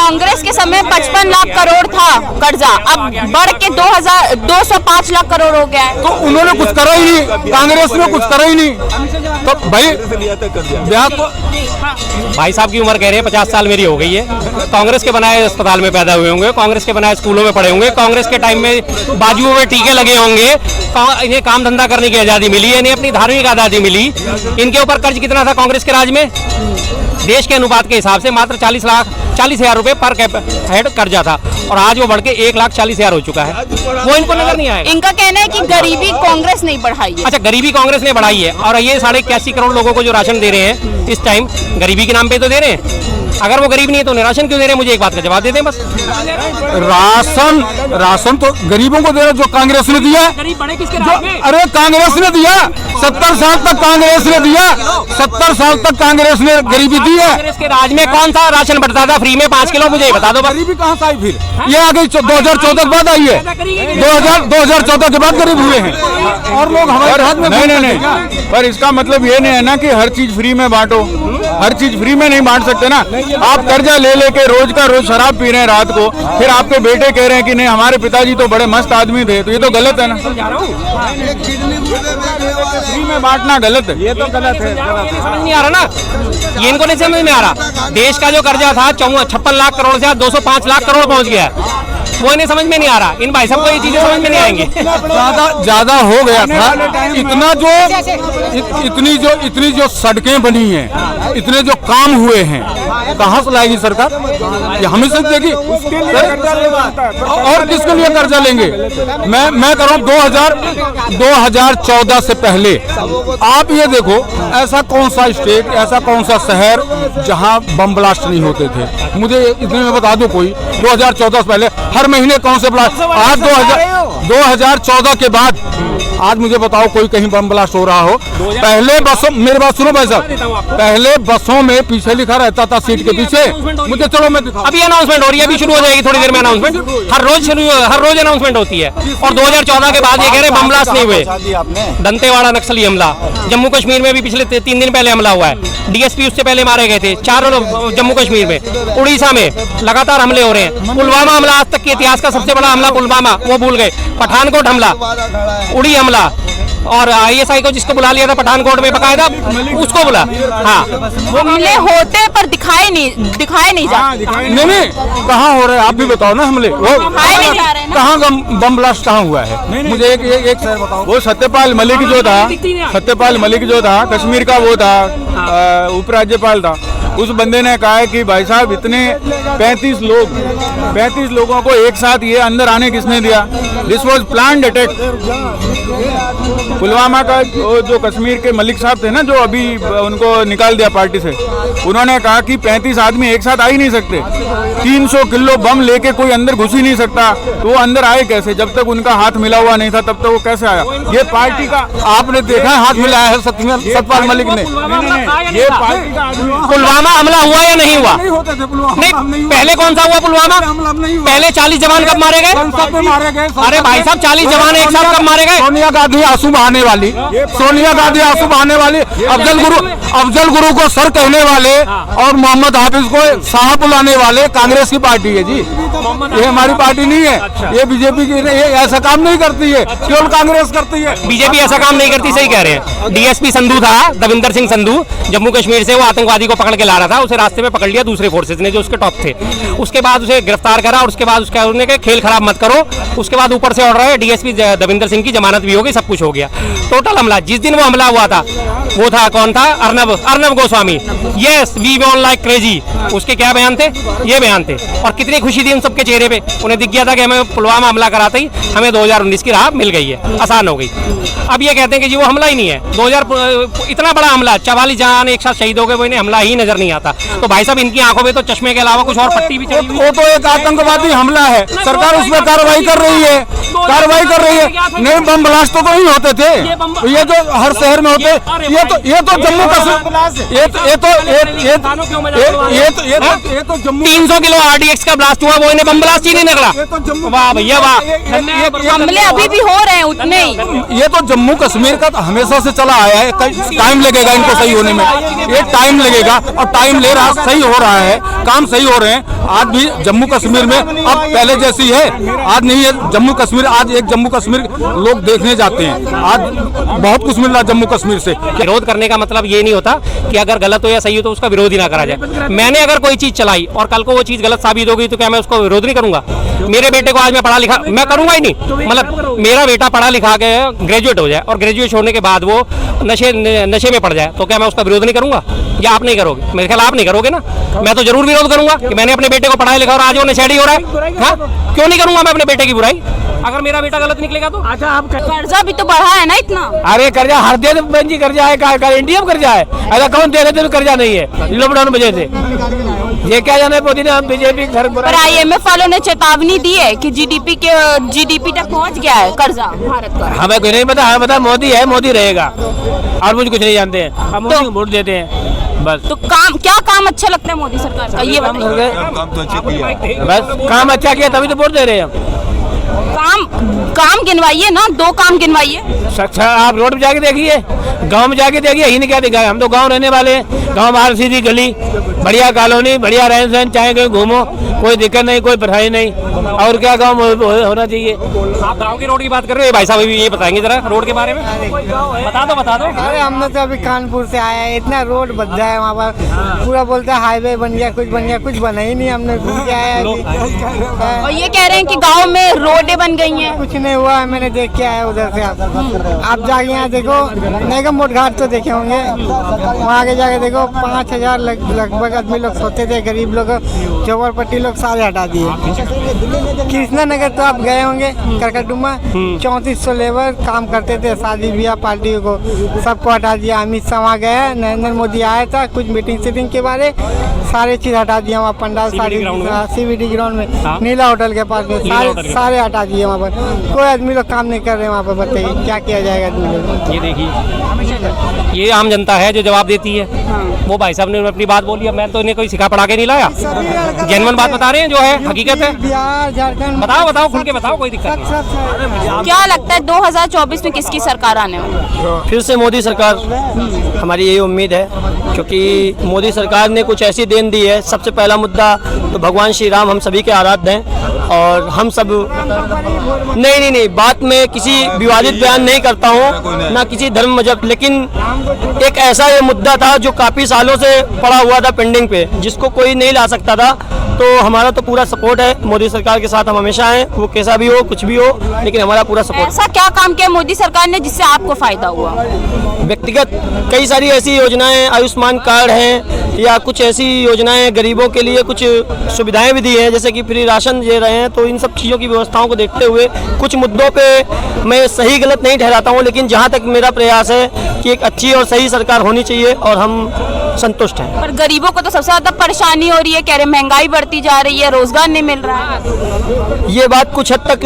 कांग्रेस के समय 55 लाख करोड़ था कर्जा, अब बढ़ के 205 लाख करोड़ हो गया है। तो उन्होंने कुछ करा ही नहीं, कांग्रेस ने कुछ करा ही नहीं। तो भाई भाई साहब की उम्र कह रहे हैं 50 साल मेरी हो गई है। कांग्रेस के बनाए अस्पताल में पैदा हुए होंगे, कांग्रेस के बनाए स्कूलों में पढ़े होंगे, कांग्रेस के टाइम में बाजुओं में टीके लगे होंगे, इन्हें काम धंधा करने की आज़ादी मिली, इन्हें अपनी धार्मिक आज़ादी मिली। इनके ऊपर कर्ज कितना था कांग्रेस के राज में? देश के अनुपात के हिसाब से मात्र 40,000 रुपए पर हेड कर्जा था, और आज वो बढ़ के 1,40,000 हो चुका है। वो इनको नजर नहीं आएगा। इनका कहना है कि गरीबी कांग्रेस नहीं बढ़ाई है। अच्छा, गरीबी कांग्रेस ने बढ़ाई है, और ये 81 करोड़ लोगों को जो राशन दे रहे हैं इस टाइम, गरीबी के नाम पे तो दे रहे हैं। अगर वो गरीब नहीं है तो राशन क्यों दे रहे हैं? मुझे एक बात का जवाब दे दें बस। राशन तो गरीबों को दे रहे, जो कांग्रेस ने दिया। गरीब बड़े किसके राज में? अरे कांग्रेस ने दिया, 70 साल तक कांग्रेस ने दिया, 70 साल तक कांग्रेस ने गरीबी दी है। कांग्रेस के राज में कौन सा राशन बढ़ता था फ्री में 5 किलो? मुझे बता दो। गरीबी कहाँ से आई फिर? ये आ गई 2014 के बाद आई है। 2014 के बाद गरीब हुए हैं, और लोग हमारे हाथ में नहीं। पर इसका मतलब ये नहीं है ना कि हर चीज फ्री में बांटो, हर चीज फ्री में नहीं बांट सकते ना। आप कर्जा ले लेके रोज का रोज शराब पी रहे हैं रात को, फिर आपके बेटे कह रहे हैं कि नहीं हमारे पिताजी तो बड़े मस्त आदमी थे, तो ये तो गलत है ना। फ्री में बांटना गलत है, ये तो गलत है। समझ नहीं आ रहा ना, ये इनको नहीं समझ में आ रहा। देश का जो कर्जा था 56 लाख करोड़ से 205 लाख करोड़ पहुंच गया, वो इन्हें समझ में नहीं आ रहा। इन भाई साहब को ये चीजें समझ में नहीं आएंगी। ज्यादा हो गया था। इतनी जो सड़कें बनी हैं, इतने जो काम हुए हैं, कहाँ से लाएगी सरकार? ये हमें से देगी। और किसके लिए कर्जा लेंगे? मैं कर रहा हूँ 2014 से पहले आप ये देखो, ऐसा कौन सा स्टेट, ऐसा कौन सा शहर जहाँ बम ब्लास्ट नहीं होते थे? मुझे इतने में बता दो कोई। 2014 से पहले हर महीने कौन से ब्लास्ट? आज 2014 के बाद आज मुझे बताओ कोई कहीं बम ब्लास्ट हो रहा हो? पहले बसों, मेरी बात सुनो भाई साहब, पहले बसों में पीछे लिखा रहता था सीट के पीछे। मुझे चलो मैं दिखाऊं। अभी अनाउंसमेंट हो रही है, अभी शुरू हो जाएगी थोड़ी देर में अनाउंसमेंट। हर रोज अनाउंसमेंट होती है। और 2014 के बाद ये कह रहे बम ब्लास्ट नहीं हुए। दंतेवाड़ा नक्सली हमला, जम्मू कश्मीर में भी पिछले 3 दिन पहले हमला हुआ है। डीएसपी उससे पहले मारे गए थे 4 लोग जम्मू कश्मीर में। उड़ीसा में लगातार हमले हो रहे हैं। पुलवामा हमला, आज तक के इतिहास का सबसे बड़ा हमला पुलवामा, वो भूल गए। पठानकोट हमला, उड़ी हमला, और ISI को जिसको बुला लिया था पठानकोट में बकायदा, उसको बुला। हाँ, वो हमले होते पर दिखाए नहीं जाते। नहीं, कहाँ हो रहे हैं आप भी बताओ ना। हमले वो कहाँ बम ब्लास्ट कहाँ हुआ है? मुझे एक शहर बताओ। वो सत्यपाल मलिक जो था कश्मीर का, वो था उपराज्यपाल था। उस बंदे ने कहा है कि भाई साहब इतने 35 लोगों को एक साथ ये अंदर आने किसने दिया? This was planned attack. Pulwama का जो कश्मीर के मलिक साहब थे ना, जो अभी उनको निकाल दिया पार्टी से, उन्होंने कहा कि 35 आदमी एक साथ आ ही नहीं सकते। 300 किलो बम लेके कोई अंदर घुस ही नहीं सकता, तो वो अंदर आए कैसे? जब तक उनका हाथ मिला हुआ नहीं था तब तक वो कैसे आया? ये पार्टी का आपने देखा है, हाथ मिलाया है सत्यपाल मलिक ने। ये पार्टी का पुलवामा हमला हुआ या नहीं हुआ? नहीं, पहले कौन सा हुआ पुलवामा? पहले 40 जवान कब मारे गए? अरे भाई साहब, 40 जवान एक साथ कब मारे गए? सोनिया गांधी आंसू बहाने वाली, अफजल गुरु को सर कहने वाले और मोहम्मद हाफिज को साहब बुलाने वाले कांग्रेस की पार्टी है जी। ये हमारी पार्टी नहीं है। ये बीजेपी की ऐसा काम नहीं करती है, केवल कांग्रेस करती है। बीजेपी ऐसा काम नहीं करती, सही कह रहे हैं। डीएसपी संधू था, दविंदर सिंह संधू, जम्मू कश्मीर से वो आतंकवादी को पकड़ के ला रहा था। उसे रास्ते में पकड़ लिया दूसरे फोर्सेज ने जो उसके टॉप थे। उसके बाद उसे गिरफ्तार करा, और उसके बाद उसका उन्होंने कहा खेल खराब मत करो। उसके बाद ऊपर से ऑर्डर है, डीएसपी दविंदर सिंह की जमानत भी हो गई, सब कुछ हो गया। टोटल हमला, जिस दिन वो हमला हुआ था वो था, कौन था? Arnab Goswami. Yes, we want like crazy. उसके क्या बयान थे? ये बयान थे। और कितनी खुशी थी उन सबके चेहरे पे। उन्हें दिख गया था कि हमें पुलवामा हमला कराते ही हमें 2019 की राह मिल गई है, आसान हो गई। अब ये कहते हैं कि जी वो हमला ही नहीं है। 2000 इतना बड़ा हमला, 44 जवान एक साथ शहीद हो गए, वो इन्हें हमला ही नजर नहीं आता। तो भाई साहब, इनकी आंखों में तो चश्मे के अलावा कुछ और पट्टी भी चढ़ी हुई है। वो तो एक आतंकवादी हमला है, सरकार उसमें कार्रवाई कर रही है। कार्रवाई कर रही है। नहीं, बम ब्लास्ट तो नहीं होते थे, ये तो हर शहर में होते। ये तो जम्मू कश्मीर, ये तो जम्मू 300 किलो RDX का ब्लास्ट हुआ, वो इन्हें बम ब्लास्ट ही नहीं निकला। वाह भैया वाह। हमले अभी भी हो रहे हैं उतने ही। ये तो जम्मू कश्मीर का तो हमेशा से चला आया है। टाइम लगेगा इनको सही होने में, ये टाइम लगेगा और टाइम ले रहा, सही हो रहा है, काम सही हो रहे हैं। आज भी जम्मू कश्मीर में अब पहले जैसी है, आज नहीं है जम्मू कश्मीर। आज एक जम्मू कश्मीर लोग देखने जाते हैं, आज बहुत कुछ मिल रहा है जम्मू कश्मीर से। विरोध करने का मतलब ये नहीं होता कि अगर गलत हो या सही हो तो उसका विरोध ही ना करा जाए। मैंने अगर कोई चीज चलाई और कल को वो चीज गलत साबित हो गई तो क्या मैं उसको विरोध नहीं करूंगा? मेरे बेटे को आज मैं पढ़ा लिखा, मैं करूंगा ही नहीं। मतलब मेरा बेटा पढ़ा लिखा के ग्रेजुएट हो जाए और ग्रेजुएट होने के बाद वो नशे में पड़ जाए तो क्या मैं उसका विरोध नहीं करूंगा? या आप नहीं करोगे? मेरे ख्याल आप नहीं करोगे ना। मैं तो जरूर विरोध करूंगा कि मैंने अपने बेटे को पढ़ाया लिखा और आज वो नशेड़ी हो रहा है। हाँ, क्यों नहीं करूंगा मैं अपने बेटे की बुराई? अगर मेरा बेटा गलत निकलेगा तो। अच्छा, आप कर्जा भी तो बढ़ा है ना इतना। अरे कर्जा हर देश में जी कर्जा है, का इंडिया में कर्जा है। ऐसा कौन दे रहे थे कर्जा नहीं है लॉकडाउन वजह से? ये क्या जाने मोदी ने, हम बीजेपी पर IMF वालों ने चेतावनी दी है कि GDP तक पहुंच गया है कर्जा भारत का। हमें कुछ नहीं पता, हमें पता मोदी है, मोदी रहेगा और मुझे कुछ नहीं जानते हैं। हम मोदी को वोट देते हैं बस। तो क्या काम अच्छा लगता है मोदी सरकार का, ये बताइए। बस काम अच्छा किया तभी तो वोट दे रहे हैं हम। काम गिनवाइए ना, 2 काम गिनवाइए। अच्छा, आप रोड पे जाके देखिए, गांव में जाके देखिए, यही नहीं क्या दिखा है। हम तो गांव रहने वाले हैं, गांव बाहर सीधी गली, बढ़िया कॉलोनी, बढ़िया रहन सहन, चाहे कहीं घूमो, कोई दिक्कत नहीं, कोई परेशानी नहीं। और क्या गांव होना चाहिए? आप गांव की रोड की बात कर रहे हो, भाई साहब भी ये बताएंगे जरा रोड के बारे में। बता दो। अरे हमने तो अभी कानपुर से आया है, इतना रोड बन रहा है वहाँ पर, पूरा बोलते हैं हाईवे बन गया, कुछ बन गया, कुछ बना ही नहीं। हमने घूम के आया है और ये कह रहे हैं कि गांव में रोडें बन गई हैं। कुछ नहीं हुआ है, मैंने देख के आया उधर से। आप जाके यहाँ देखो, निगम मोट घाट तो देखे होंगे, वहाँ आगे जाके देखो 5000 लगभग आदमी लोग सोते थे, गरीब लोग, चौबरपट्टी लोग सारे हटा दिए। कृष्णा नगर तो आप गए होंगे, करकटुमा 3400 लेबर काम करते थे, शादी ब्याह पार्टियों को सबको हटा दिया। अमित शाह वहाँ गया, नरेंद्र मोदी आया था, कुछ मीटिंग के बारे, सारे चीज हटा दिया वहाँ पंडाल, सारी CBD ग्राउंड में, नीला होटल के पास में, सारे हटा दिए वहाँ पर। कोई आदमी लोग काम नहीं कर रहे वहाँ पर। बताइए क्या किया जाएगा आदमी लोग? ये देखिए, ये आम जनता है जो जवाब देती है। वो भाई साहब ने अपनी बात बोली, अब मैं तो इन्हें कोई सिखा पढ़ा के नहीं लाया, जेन्युइन बात बता रहे हैं जो है हकीकत है। बिहार, झारखंड, बताओ खुल के बताओ, कोई दिक्कत नहीं। क्या लगता है 2024 में किसकी सरकार आने वाली है? फिर से मोदी सरकार, हमारी यही उम्मीद है, क्योंकि मोदी सरकार ने कुछ ऐसी देन दी है। सबसे पहला मुद्दा तो भगवान श्री राम हम सभी के आराध्य हैं और हम सब नहीं बात में किसी विवादित बयान नहीं करता हूँ, ना किसी धर्म मजहब, लेकिन एक ऐसा ये मुद्दा था जो काफ़ी सालों से पड़ा हुआ था पेंडिंग पे, जिसको कोई नहीं ला सकता था। तो हमारा तो पूरा सपोर्ट है मोदी सरकार के साथ, हम हमेशा हैं, वो कैसा भी हो, कुछ भी हो, लेकिन हमारा पूरा सपोर्ट। ऐसा क्या काम किया मोदी सरकार ने जिससे आपको फायदा हुआ? व्यक्तिगत कई सारी ऐसी योजनाएं, आयुष्मान कार्ड हैं या कुछ ऐसी योजनाएं गरीबों के लिए कुछ सुविधाएं भी दी हैं, जैसे कि फ्री राशन दे रहे हैं। तो इन सब चीज़ों की व्यवस्थाओं को देखते हुए कुछ मुद्दों पे मैं सही गलत नहीं ठहराता हूं, लेकिन जहां तक मेरा प्रयास है कि एक अच्छी और सही सरकार होनी चाहिए और हम संतुष्ट हैं। पर गरीबों को तो सबसे ज्यादा परेशानी हो रही है, कह रहे महंगाई बढ़ती जा रही है, रोजगार नहीं मिल रहा है। ये बात कुछ हद तक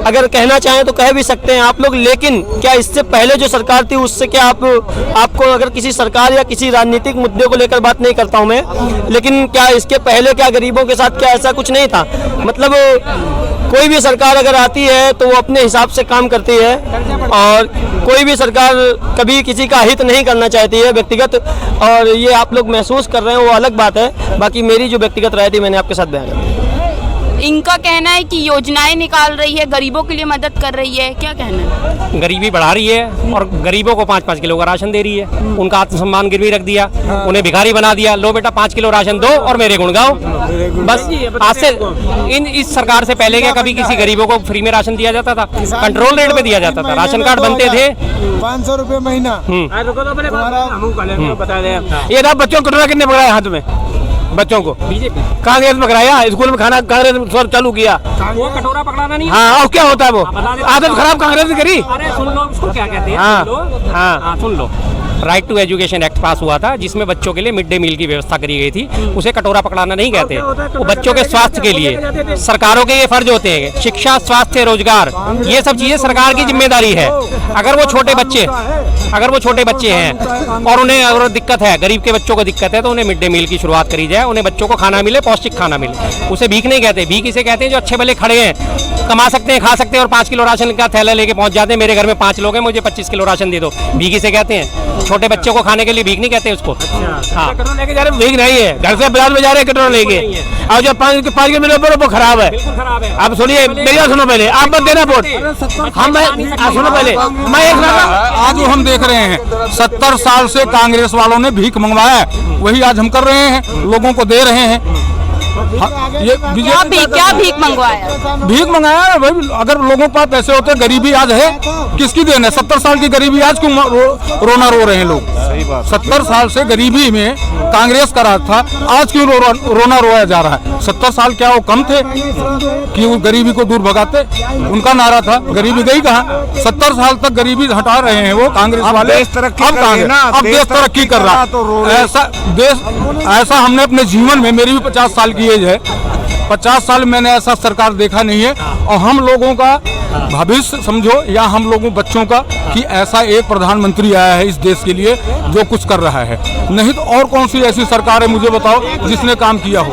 अगर कहना चाहें तो कह भी सकते हैं आप लोग, लेकिन क्या इससे पहले जो सरकार थी उससे क्या आपको अगर किसी सरकार या किसी राजनीतिक मुद्दे को लेकर बात नहीं करता हूं मैं, लेकिन क्या इसके पहले क्या गरीबों के साथ क्या ऐसा कुछ नहीं था? मतलब कोई भी सरकार अगर आती है तो वो अपने हिसाब से काम करती है और कोई भी सरकार कभी किसी का हित नहीं करना चाहती है व्यक्तिगत, और ये आप लोग महसूस कर रहे हैं वो अलग बात है। बाकी मेरी जो व्यक्तिगत राय थी मैंने आपके साथ बयान कर दी। इनका कहना है कि योजनाएं निकाल रही है, गरीबों के लिए मदद कर रही है, क्या कहना है? गरीबी बढ़ा रही है और गरीबों को 5-5 किलो का राशन दे रही है, उनका आत्मसम्मान गिरवी रख दिया, उन्हें भिखारी बना दिया। लो बेटा 5 किलो राशन दो और मेरे गुण गाओ। बस आज से इस सरकार से पहले क्या कभी किसी गरीबों को फ्री में राशन दिया जाता था? कंट्रोल रेट पे दिया जाता था, राशन कार्ड बनते थे 500 रुपये महीना। ये था बच्चों को कटोरा कितने पकड़ाया हाथ में? बच्चों को बीजेपी कांग्रेस में कराया, स्कूल में खाना कांग्रेस ने चालू किया। वो कटोरा पकड़ाना नहीं। हाँ, और क्या होता है वो आदत खराब कांग्रेस ने करी। अरे सुन लो उसको क्या कहते हैं। हाँ, हाँ सुन लो, right to education act pass हुआ था, जिसमें बच्चों के लिए मिड डे मील की व्यवस्था करी गई थी। उसे कटोरा पकड़ाना नहीं कहते, वो बच्चों के स्वास्थ्य के लिए सरकारों के ये फर्ज होते हैं। शिक्षा, स्वास्थ्य, रोजगार, ये सब चीजें सरकार की जिम्मेदारी है। अगर वो छोटे बच्चे हैं और उन्हें अगर दिक्कत है, गरीब के बच्चों को दिक्कत है, तो उन्हें मिड डे मील की शुरुआत करी जाए, उन्हें बच्चों को खाना मिले, पौष्टिक खाना मिले। उसे भीख नहीं कहते। भीख इसे कहते हैं जो अच्छे भले खड़े हैं, कमा सकते हैं, खा सकते हैं और 5 किलो राशन का थैला लेके पहुंच जाते हैं। मेरे घर में 5 लोग हैं, मुझे 25 किलो राशन दे दो, भीख इसे कहते हैं। छोटे बच्चों को खाने के लिए भीख नहीं कहते उसको। हाँ, लेके जा रहे भीख नहीं है, घर से बाजार में जा रहे कटोरा लेके, और जो 5 किलो मिले वो खराब है। आप सुनिए, मेरी बात सुनो पहले, आप मत देना वोट, हम सुनो पहले, मैं एक आज हम देख रहे हैं 70 साल से कांग्रेस वालों ने भीख मंगवाया है, वही आज हम कर रहे हैं, लोगों को दे रहे हैं। ये क्या भीख मंगवाया? भीख मंगाया है भाई। अगर लोगों के पास पैसे होते, गरीबी आज है, किसकी देन है? 70 साल की गरीबी आज क्यों रोना रो रहे हैं लोग? 70 साल से गरीबी में कांग्रेस का राज था, आज क्यों रोना रोया जा रहा है? 70 साल क्या वो कम थे कि वो गरीबी को दूर भगाते? उनका नारा था, गरीबी गई कहाँ? 70 साल तक गरीबी हटा रहे हैं वो कांग्रेस वाले। अब देश तरक्की कर रहा है। ऐसा हमने अपने जीवन में, मेरी भी 50 साल की एज है, 50 साल मैंने ऐसा सरकार देखा नहीं है। और हम लोगों का भविष्य समझो, या हम लोगों बच्चों का, कि ऐसा एक प्रधानमंत्री आया है इस देश के लिए जो कुछ कर रहा है। नहीं तो और कौन सी ऐसी सरकार है मुझे बताओ जिसने काम किया हो?